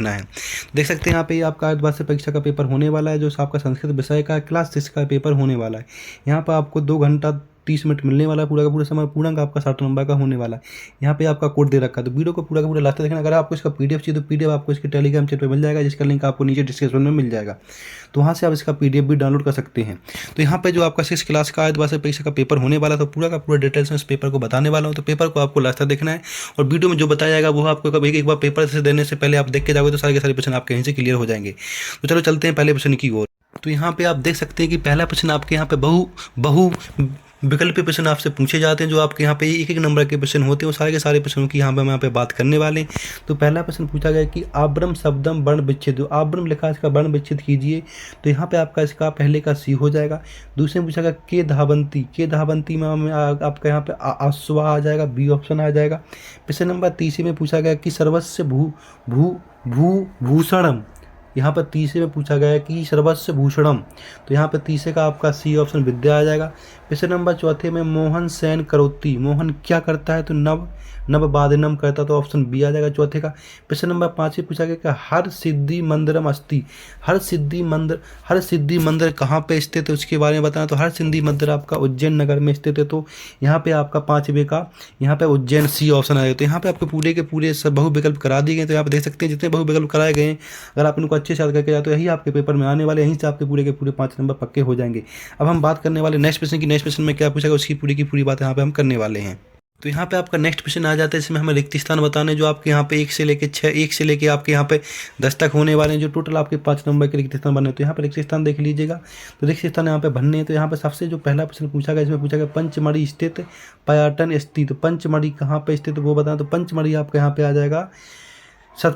है। देख सकते हैं यहाँ पे आपका अर्धवार्षिक परीक्षा का पेपर होने वाला है, जो आपका संस्कृत विषय का क्लास 6 का पेपर होने वाला है। यहाँ पर आपको 2 घंटा 30 मिनट मिलने वाला है, पूरा का पूरा समय पूर्णांक आपका 60 नंबर का होने वाला है। यहाँ पे आपका कोड दे रखा है, तो वीडियो को पूरा का पूरा लास्ट तक देखना। अगर आपको इसका पीडीएफ चाहिए तो पीडीएफ आपको इसके टेलीग्राम चैनल पर मिल जाएगा, जिसका लिंक आपको नीचे डिस्क्रिप्शन में मिल जाएगा, तो वहाँ से आप इसका पीडीएफ भी डाउनलोड कर सकते हैं। तो यहाँ पे जो आपका 6 क्लास का अर्धवार्षिक परीक्षा का पेपर होने वाला, तो पूरा का पूरा डिटेल्स में इस पेपर को बताने वाला हूँ। तो पेपर को आपको लास्ट तक देखना है, और वीडियो में जो बताया जाएगा वो आपको कभी एक बार पेपर से देने से पहले आप देख के जाओगे तो सारे के सारे प्रश्न आपके यहीं से क्लियर हो जाएंगे। तो चलो चलते हैं पहले प्रश्न की ओर। तो यहाँ पे आप देख सकते हैं कि पहला प्रश्न आपके यहाँ पे बहु विकल्पीय प्रश्न आपसे पूछे जाते हैं, जो आपके यहाँ पे एक एक नंबर के प्रश्न होते हैं, वो सारे के सारे प्रश्नों की हम यहाँ पे बात करने वाले हैं। तो पहला प्रश्न पूछा गया कि आब्रम शब्दम वर्ण विच्छेद, आब्रम लिखा है, इसका वर्ण विच्छेद कीजिए। तो यहाँ पे आपका इसका पहले का सी हो जाएगा। दूसरे में पूछा गया के धावंती में आपका यहाँ पे अश्वा आ जाएगा, बी ऑप्शन आ जाएगा। प्रश्न नंबर 30 में पूछा गया कि सर्वस्व भूषणम, यहाँ पर तीसरे में पूछा गया है कि सर्वस्व भूषणम, तो यहाँ पर तीसरे का आपका सी ऑप्शन विद्या आ जाएगा। प्रश्न नंबर 4 में मोहन शयन करोति, मोहन क्या करता है, तो नववादनम करता, तो ऑप्शन बी आ जाएगा चौथे का। प्रश्न नंबर 5 में पूछा गया कि हर सिद्धि मंदिरम अस्ति, हर सिद्धि मंदिर कहाँ पे स्थित है उसके बारे में बताना। तो हर सिद्धि मंदिर आपका उज्जैन नगर में स्थित है, तो यहाँ पे आपका 5वें का यहाँ पे उज्जैन सी ऑप्शन आएगा। तो यहाँ पे आपके पूरे के पूरे सब बहुविकल्प करा दिए गए। तो यहाँ पे देख सकते हैं जितने बहुविकल्प कराए गए हैं, अगर आप इनको अच्छे से याद करके जाए तो यही आपके पेपर में आने वाले, यहीं से आपके पूरे के पूरे 5 नंबर पक्के हो जाएंगे। अब हम बात करने वाले नेक्स्ट प्रश्न की। नेक्स्ट प्रश्न में क्या पूछा गया उसकी पूरी की पूरी बात यहाँ पे हम करने वाले हैं। तो यहाँ पे आपका नेक्स्ट क्वेश्चन आ जाता है, इसमें हमें रिक्त स्थान बताने, जो आपके यहाँ पे 1 से लेके आपके यहाँ पे 10 तक होने वाले हैं, जो टोटल आपके 5 नंबर के रिक्त स्थान बने। तो यहाँ पे रिक्त स्थान देख लीजिएगा, तो रिक्त स्थान यहाँ पे भरने हैं। तो यहाँ पे सबसे जो पहला प्रश्न पूछा गया, इसमें पूछा गया पंचमढ़ी स्थित पर्यटन स्थिति, तो पंचमढ़ी कहाँ पे स्थित वो बताना। तो पंचमढ़ी आपका यहाँ पे आ जाएगा,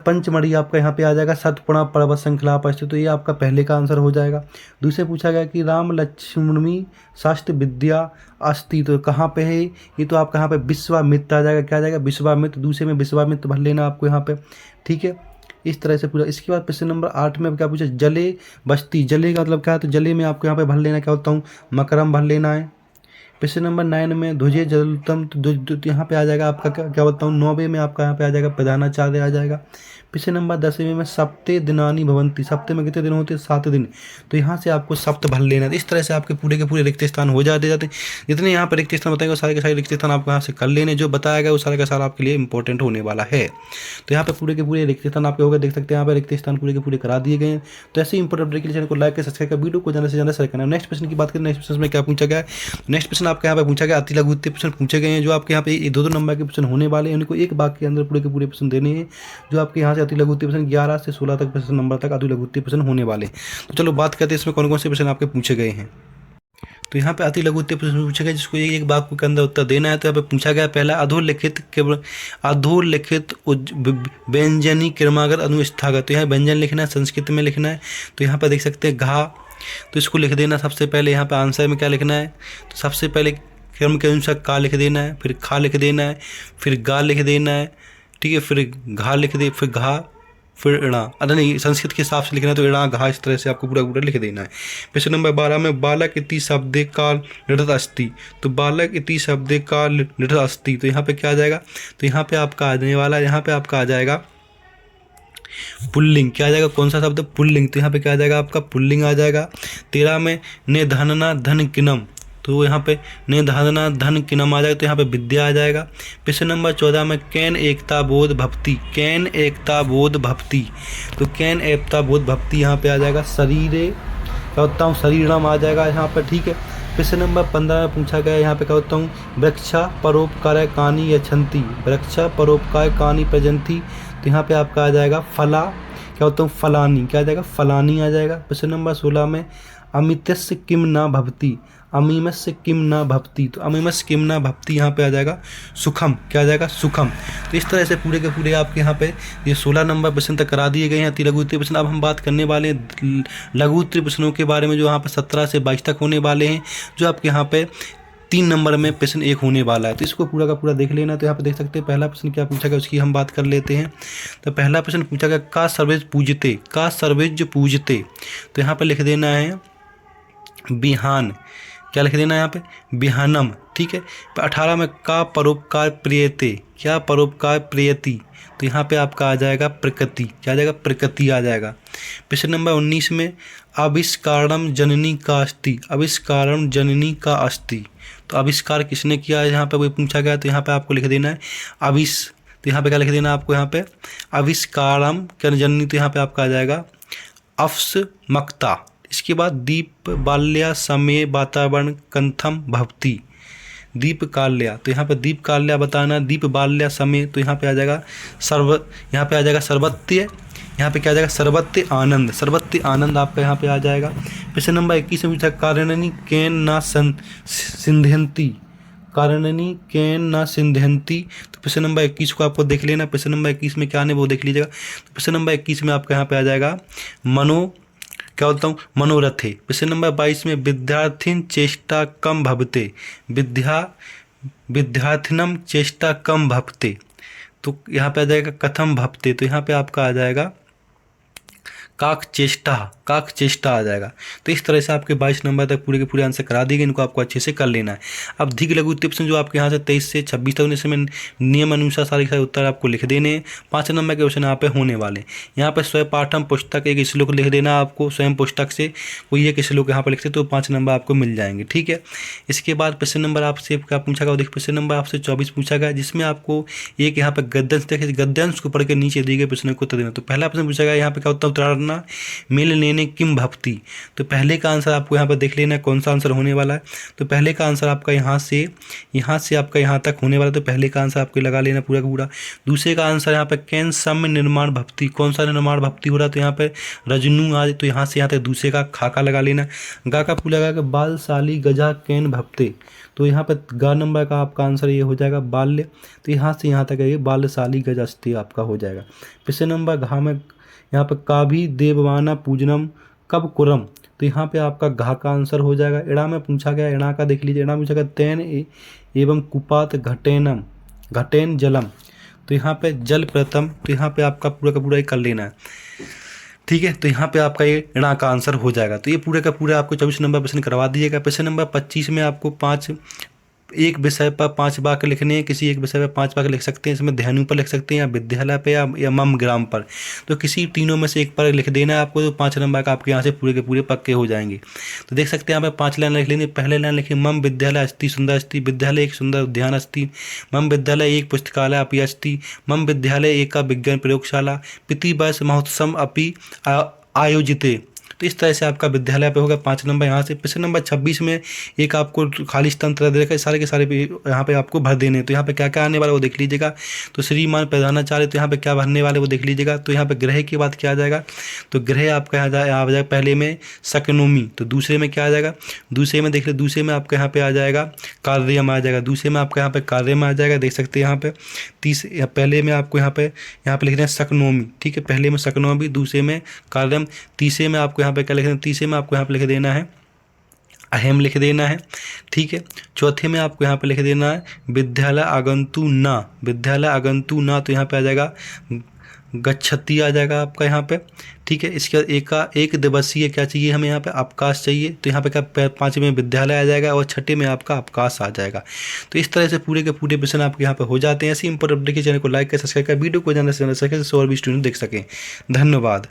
पंचमढ़ी आपका यहाँ पे आ जाएगा सतपुड़ा पर्वत श्रृंखला पर स्थित, तो ये आपका पहले का आंसर हो जाएगा। दूसरे पूछा गया कि राम लक्ष्मणी शास्त्र विद्या अस्ति, तो कहाँ पे है ये, तो आपका यहाँ पे विश्वामित्र आ जाएगा, क्या आ जाएगा विश्वामित्र। दूसरे में विश्वामित्र भर लेना आपको यहाँ पे, ठीक है, इस तरह से पूरा। इसके बाद प्रश्न नंबर 8 में क्या पूछा, जले बस्ती, जले का मतलब क्या है, तो जले में आपको यहाँ पे भर लेना क्या होता हूँ मकरम भर लेना है। प्रश्न नंबर 9 में ध्वजे जलतम, तो यहाँ पे आ जाएगा आपका क्या बताऊँ 9वें में आपका यहाँ पे आ जाएगा प्रधानाचार्य आ जाएगा। प्रश्न नंबर 10वें में सप्ते दिनानी भवंती, सप्ते में कितने दिन होते हैं 7 दिन, तो यहाँ से आपको सप्त भर लेना। इस तरह से आपके पूरे के पूरे रिक्त स्थान हो जाते हैं। जितने यहाँ पर रिक्त स्थान बताएंगे सारे के सारे रिक्त स्थान आपको यहाँ से कर लेने, जो बताया गया वो सारा का सारा आपके लिए इंपॉर्टेंट होने वाला है। तो यहाँ पे पूरे के पूरे रिक्त स्थान आपके हो गए, देख सकते हैं यहाँ पे रिक्त स्थान पूरे के पूरे करा दिए गए हैं। तो ऐसे इंपॉर्टेंट अपडेट के लिए चैनल को लाइक कर सब्सक्राइब कर वीडियो को ज़्यादा से ज़्यादा शेयर करना। नेक्स्ट प्रश्न की बात करें, नेक्स्ट प्रश्न में क्या पूछा गया है। नेक्स्ट प्रश्न आपका यहाँ पे पूछा गया अति लघु उत्तर प्रश्न पूछे गए हैं, जो आपके यहाँ पे 2-2 नंबर के प्रश्न होने वाले हैं। उनको एक बाग के अंदर पूरे के पूरे प्रश्न देने हैं, जो आपके यहाँ से अति लघु उत्तर प्रश्न 11 से 16 तक प्रश्न नंबर तक अति लघु उत्तर प्रश्न होने वाले। तो चलो बात करते हैं इसमें कौन कौन से प्रश्न आपके पूछे गए हैं। तो यहाँ पे अति लघु उत्तर प्रश्न पूछा गया, जिसको एक वाक्य के अंदर उत्तर देना है। तो यहाँ पे पूछा गया पहला अधोलिखित व्यंजनी क्रमागत अनुस्थागत, तो यहाँ व्यंजन लिखना है, संस्कृत में लिखना है। तो यहाँ पे देख सकते हैं घा, तो इसको लिख देना सबसे पहले। यहाँ पे आंसर में क्या लिखना है, तो सबसे पहले क्रम के अनुसार का लिख देना है, फिर खा लिख देना है, फिर गा लिख देना है, ठीक है, फिर घा लिख दे, फिर घा, फिर इणा, अरे नहीं संस्कृत के हिसाब से लिखना है तो इणा घा, इस तरह से आपको पूरा पूरा लिख देना है। प्रश्न नंबर 12 में बालक इति शब्दे काल निठत अस्ति, तो बालक इति शब्दे काल निठत अस्ति, तो यहाँ पे क्या आ जाएगा, तो यहाँ पे आपका आने वाला, यहाँ पे आपका आ जाएगा पुल्लिंग, क्या आ जाएगा कौन सा शब्द पुल्लिंग, तो यहाँ पे क्या आ जाएगा आपका पुल्लिंग आ जाएगा। 13 में निधनना धन किनम, तो यहाँ पे निधाना धन किनम आ जाएगा, तो यहाँ पे विद्या आ जाएगा। प्रश्न नंबर 14 में कैन एकता बोध भक्ति, कैन एकता बोध भक्ति, तो कैन एकता बोध भक्ति यहाँ पे आ जाएगा। शरीरे क्या होता हूँ शरीरम आ जाएगा यहाँ पर, ठीक है। प्रश्न नंबर 15 में पूछा गया यहाँ पे क्या होता हूँ वृक्षा परोपकार कानी यछंती, वृक्षा परोपकार कानी प्रजंती, तो यहाँ पे आपका आ जाएगा फला, क्या होता हूँ फलानी, क्या आ जाएगा फलानी आ जाएगा। प्रश्न नंबर 16 में अमितस्य किम ना भवती, अमीमस्य किम ना भवती, तो अमीमस्य किम ना भवती यहाँ पे आ जाएगा सुखम, क्या आ जाएगा सुखम। तो इस तरह से पूरे के पूरे आपके यहाँ पे ये 16 नंबर प्रश्न तक करा दिए गए हैं अति लघु उत्तरीय प्रश्न। अब हम बात करने वाले हैं लघु उत्तरीय प्रश्नों के बारे में, जो यहाँ पर 17 से 22 तक होने वाले हैं, जो आपके यहाँ पे 3 नंबर में प्रश्न 1 होने वाला है। तो इसको पूरा का पूरा देख लेना। तो यहाँ पे देख सकते हैं पहला प्रश्न क्या पूछा गया उसकी हम बात कर लेते हैं। तो पहला प्रश्न पूछा गया का सर्वेज पूजते, का सर्वेज पूजते, तो यहाँ पर लिख देना है बिहान, क्या लिख देना है यहाँ पे, बिहानम। ठीक है, 18 में का परोपकार प्रियते, क्या परोपकार प्रियति, तो यहाँ पे आपका आ जाएगा प्रकृति, क्या आ जाएगा, प्रकृति आ जाएगा। प्रश्न नंबर 19 में आविष्कारणम जननी का अस्ति, आविष्कारणम जननी का अस्ति, तो आविष्कार किसने किया है यहाँ पे वो पूछा गया, तो यहाँ पे आपको लिख देना है तो यहाँ पे क्या लिख देना है आपको, यहाँ पे आविष्कारम जननी, तो यहाँ पे आपका आ जाएगा अफ्समक्ता। इसके बाद दीप बाल्या समय वातावरण कंथम भवती, दीप काल्या, तो यहाँ पे दीप काल्या बताना, दीप बाल्या समय, तो यहाँ पे आ जाएगा यहाँ पे आ जाएगा सर्वत्य, यहाँ पे क्या आ जाएगा, सर्वत्य आनंद, सर्वत्य आनंद आपका यहाँ पे आ जाएगा। प्रश्न नंबर 21 में पूछा कारणनी केन ना सिंध्यंती, कारणनी केन ना सिंध्यंती, तो प्रश्न नंबर 21 को आपको देख लेना। प्रश्न नंबर 21 में क्या आने वो देख लीजिएगा। तो प्रश्न नंबर 21 में आपका यहाँ पे आ जाएगा क्या बोलता हूँ, मनोरथे। प्रश्न नंबर 22 में विद्यार्थिन चेष्टा कम भवते, विद्यार्थिनम चेष्टा कम भवते, तो यहाँ पे आ जाएगा कथम भवते, तो यहाँ पे आपका आ जाएगा काक चेष्टा आ जाएगा। तो इस तरह से आपके 22 नंबर तक पूरे के पूरे आंसर करा दिए गए, इनको आपको अच्छे से कर लेना है। अब अधिक लघु प्रश्न जो आपके यहाँ से 23 से 26 तक होने से नियम अनुसार सारे उत्तर आपको लिख देने हैं। 5 नंबर के क्वेश्चन यहाँ पे होने वाले। यहाँ पे स्वयं पाठम पुस्तक एक श्लोक लिख देना आपको, स्वयं पुस्तक से कोई एक श्लोक यहाँ पर लिखते तो 5 नंबर आपको मिल जाएंगे। ठीक है, इसके बाद प्रश्न नंबर आपसे क्या पूछा गया, देखिए प्रश्न नंबर आपसे 24 पूछा गया, जिसमें आपको एक यहाँ पे गद्यांश देखिए, गद्यांश को पढ़ के नीचे दिए गए प्रश्न को उत्तर देना। तो पहला प्रश्न पूछा गया यहाँ पे क्या होता है, उत्तरार्णा मिल लेने किम भक्ति, तो पहले का आंसर आपको यहाँ पर देख लेना है कौन सा आंसर होने वाला है। तो पहले का आंसर आपका यहाँ से आपका यहाँ तक होने वाला है, तो पहले का आंसर आपको लगा लेना पूरा का पूरा। दूसरे का आंसर यहाँ पे कैन सम निर्माण भक्ति, कौन सा निर्माण भक्ति हो रहा है, तो यहाँ पे रजनू आज, तो यहाँ से यहाँ तक दूसरे का खाका लगा लेना। गा का पूरा लगा बाल साली गजा कैन भक्ते, तो यहाँ पे गा नंबर का आपका आंसर ये हो जाएगा बाल्य, तो यहाँ से यहाँ तक ये बाल्यशाली गजस्ती आपका हो जाएगा। प्रश्न नंबर घा में यहाँ पे काभी देववाना पूजनम कब कुरम, तो यहाँ पे आपका घा का आंसर हो जाएगा। इड़ा में पूछा गया, इड़ा का देख लीजिए, इड़ा में पूछा गया तैन एवं कुपात घटेन जलम, तो यहाँ पे जल प्रथम, तो यहाँ पे आपका पूरा का पूरा ही कर लेना है। ठीक है, तो यहाँ पे आपका ये इड़ा का आंसर हो जाएगा। तो ये पूरे का पूरा आपको 24 नंबर प्रश्न करवा दीजिएगा। प्रश्न नंबर 25 में आपको एक विषय पर 5 वाक्य लिखने हैं, किसी एक विषय पर 5 वाक्य लिख सकते हैं, इसमें धेनु पर लिख सकते हैं या विद्यालय पे या मम ग्राम पर, तो किसी तीनों में से एक पर लिख देना है आपको, तो 5 नंबर का आपके यहाँ से पूरे के पूरे पक्के हो जाएंगे। तो देख सकते हैं यहाँ पे 5 लाइन लिख लेंगे। पहले लाइन लिखिए मम विद्यालय अस्ति सुंदर अस्ति, विद्यालय एक सुंदर उद्यान अस्ति, मम विद्यालय एक पुस्तकालय अपि अस्ति, मम विद्यालय एक विज्ञान प्रयोगशाला, प्रति वर्ष महोत्सव अपि आयोजिते, तो इस तरह से आपका विद्यालय पे होगा 5 नंबर यहाँ से। प्रश्न नंबर 26 में एक आपको खाली स्थान तरह देगा, सारे के सारे यहाँ पे आपको भर देने, तो यहाँ पे क्या क्या आने वाला वो देख लीजिएगा। तो श्रीमान प्रधानाचार्य, तो यहाँ पे क्या भरने वाले वो देख लीजिएगा। तो यहाँ पे ग्रह के बाद क्या आ जाएगा, तो ग्रह आपका यहाँ आ जाएगा पहले में सकनोमी, तो दूसरे में क्या आ जाएगा, दूसरे में देख लीजिए, दूसरे में आपका यहाँ पे आ जाएगा कार्यम आ जाएगा, दूसरे में आपका यहाँ पे कार्यम आ जाएगा, देख सकते हैं यहाँ पे। पहले में आपको यहाँ पे लिख रहे हैं सकनोमी, ठीक है, पहले में सकनोमी, दूसरे में कार्यम, तीसरे में आपको यहाँ पे क्या लिख देना, तीसरे में आपको यहाँ पे लिख देना है अहम लिख देना है। ठीक है, चौथे में आपको यहाँ पे लिख देना है विद्यालय आगंतु ना, विद्यालय आगंतु ना, तो यहाँ पे आ जाएगा गच्छति आ जाएगा आपका यहाँ पे। ठीक है, इसके बाद एक दिवसीय क्या चाहिए हमें, यहाँ पे अवकाश चाहिए, तो यहाँ पे क्या 5वें में विद्यालय आ जाएगा और 6ठे में आपका अवकाश आ जाएगा। तो इस तरह से पूरे के पूरे प्रश्न आपके यहाँ पे हो जाते हैं। ऐसे इंपॉर्टेंट अपडेट के चैनल को लाइक कर सब्सक्राइब कर वीडियो को जाना से और भी स्टूडेंट देख सकें। धन्यवाद।